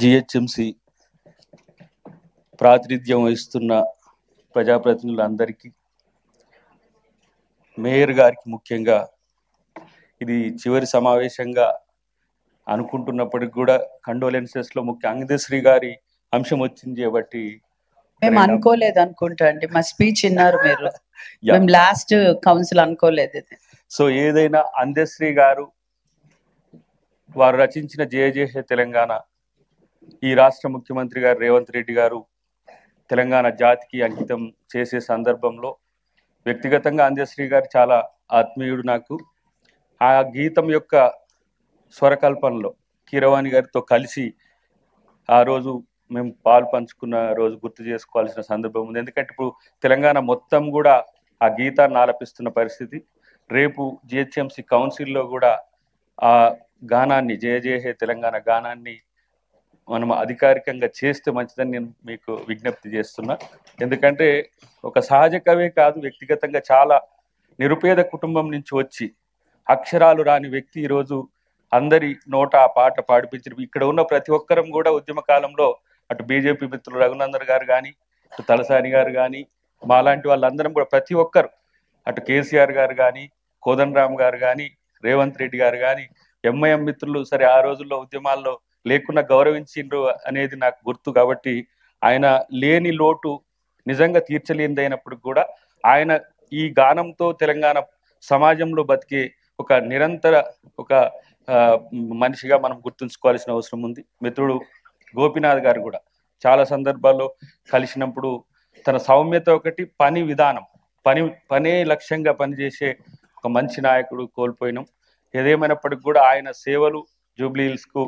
GHMC ప్రాతినిధ్యం వహిస్తున్న ప్రజాప్రతినిధులందరికీ, mayor గారికి ముఖ్యంగా ఇది చివరి సమావేశంగా అనుకుంటున్నప్పటికి కూడా కండోలెన్సెస్లో ముఖ్య అందశ్రీ గారి అంశం వచ్చింది కాబట్టి మేము అనుకోలేదు అనుకుంటా అండి. మా స్పీచ్ విన్నారు మీరు. మేము లాస్ట్ కౌన్సిల్ అనుకోలేదు. సో ఏదైనా అందశ్రీ గారు వారు రచించిన జయ జయ హే తెలంగాణ ఈ రాష్ట్ర ముఖ్యమంత్రి గారు రేవంత్ రెడ్డి గారు తెలంగాణ జాతికి అంకితం చేసే సందర్భంలో వ్యక్తిగతంగా అందశ్రీ గారు చాలా ఆత్మీయుడు నాకు. ఆ గీతం యొక్క స్వరకల్పనలో కీరవాణి గారితో కలిసి ఆ రోజు మేము పాలు పంచుకున్న రోజు గుర్తు చేసుకోవాల్సిన సందర్భం ఉంది. ఎందుకంటే ఇప్పుడు తెలంగాణ మొత్తం కూడా ఆ గీతాన్ని ఆలపిస్తున్న పరిస్థితి. రేపు జిహెచ్ఎంసి కౌన్సిల్లో కూడా ఆ గానాన్ని జయ జయ హే తెలంగాణ గానాన్ని మనం అధికారికంగా చేస్తే మంచిదని నేను మీకు విజ్ఞప్తి చేస్తున్నా. ఎందుకంటే ఒక సహజ కవే కాదు, వ్యక్తిగతంగా చాలా నిరుపేద కుటుంబం నుంచి వచ్చి అక్షరాలు రాని వ్యక్తి ఈరోజు అందరి నోట ఆ పాట పాడిపించారు. ఇక్కడ ఉన్న ప్రతి ఒక్కరం కూడా ఉద్యమ కాలంలో అటు బీజేపీ మిత్రులు రఘునందన్ గారు కానీ, అటు తలసాని గారు కానీ, మాలాంటి వాళ్ళందరం కూడా ప్రతి ఒక్కరు, అటు కేసీఆర్ గారు కానీ, కోదండరామ్ గారు కానీ, రేవంత్ రెడ్డి గారు కానీ, ఎంఐఎం మిత్రులు సరే ఆ రోజుల్లో ఉద్యమాల్లో లేకుండా గౌరవించిండ్రు అనేది నాకు గుర్తు. కాబట్టి ఆయన లేని లోటు నిజంగా తీర్చలేనిదైనప్పుడు కూడా ఆయన ఈ గానంతో తెలంగాణ సమాజంలో బతికే ఒక నిరంతర ఒక మనిషిగా మనం గుర్తుంచుకోవాల్సిన అవసరం ఉంది. మిత్రుడు గోపీనాథ్ గారు కూడా చాలా సందర్భాల్లో కలిసినప్పుడు తన సౌమ్యత ఒకటి, పని విధానం, పనే లక్ష్యంగా పనిచేసే ఒక మంచి నాయకుడు కోల్పోయినాం. ఏదేమైనప్పటికీ కూడా ఆయన సేవలు జూబ్లీ హిల్స్కు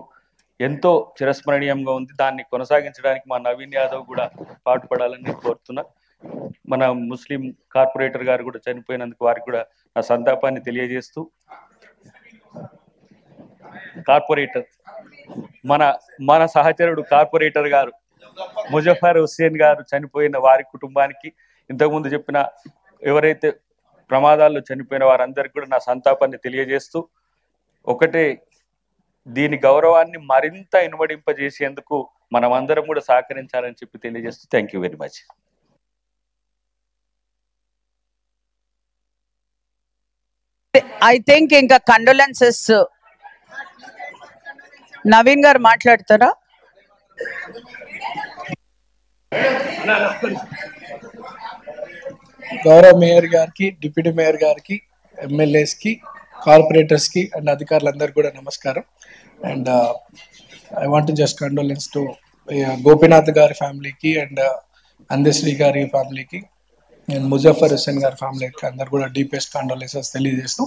ఎంతో చిరస్మరణీయంగా ఉంది. దాన్ని కొనసాగించడానికి మా నవీన్ యాదవ్ కూడా పాటుపడాలని నేను కోరుతున్నా. మన ముస్లిం కార్పొరేటర్ గారు కూడా చనిపోయినందుకు వారికి కూడా నా సంతాపాన్ని తెలియజేస్తూ, కార్పొరేటర్ మన సహచరుడు కార్పొరేటర్ గారు ముజఫర్ హుస్సేన్ గారు చనిపోయిన వారి కుటుంబానికి, ఇంతకుముందు చెప్పిన ఎవరైతే ప్రమాదాల్లో చనిపోయిన వారందరికీ కూడా నా సంతాపాన్ని తెలియజేస్తూ, ఒకటే దీని గౌరవాన్ని మరింత ఇనుమడింపజేసేందుకు మనం అందరం కూడా సహకరించాలని చెప్పి తెలియజేస్తూ thank you very much. I think ఇంకా కండోలెన్సెస్ నవీన్ గారు మాట్లాడతారా? గౌరవ మేయర్ గారికి, డిప్యూటీ మేయర్ గారికి, ఎమ్మెల్యేస్కి, కార్పొరేటర్స్కి అండ్ అధికారులందరికీ కూడా నమస్కారం. And I want just condolence to Gopinath గారి ఫ్యామిలీకి అండ్ అందశ్రీ గారి ఫ్యామిలీకి అండ్ ముజఫర్ హుస్సేన్ గారి ఫ్యామిలీకి అందరు కూడా డీపెస్ట్ కండోలెన్సెస్ తెలియజేస్తూ,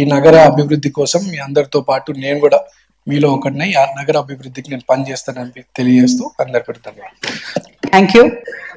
ఈ నగర అభివృద్ధి కోసం మీ అందరితో పాటు నేను కూడా మీలో ఒకటినై ఆ నగర అభివృద్ధికి నేను పనిచేస్తానని తెలియజేస్తూ అందరికీ ధన్యవాదాలు. Thank you.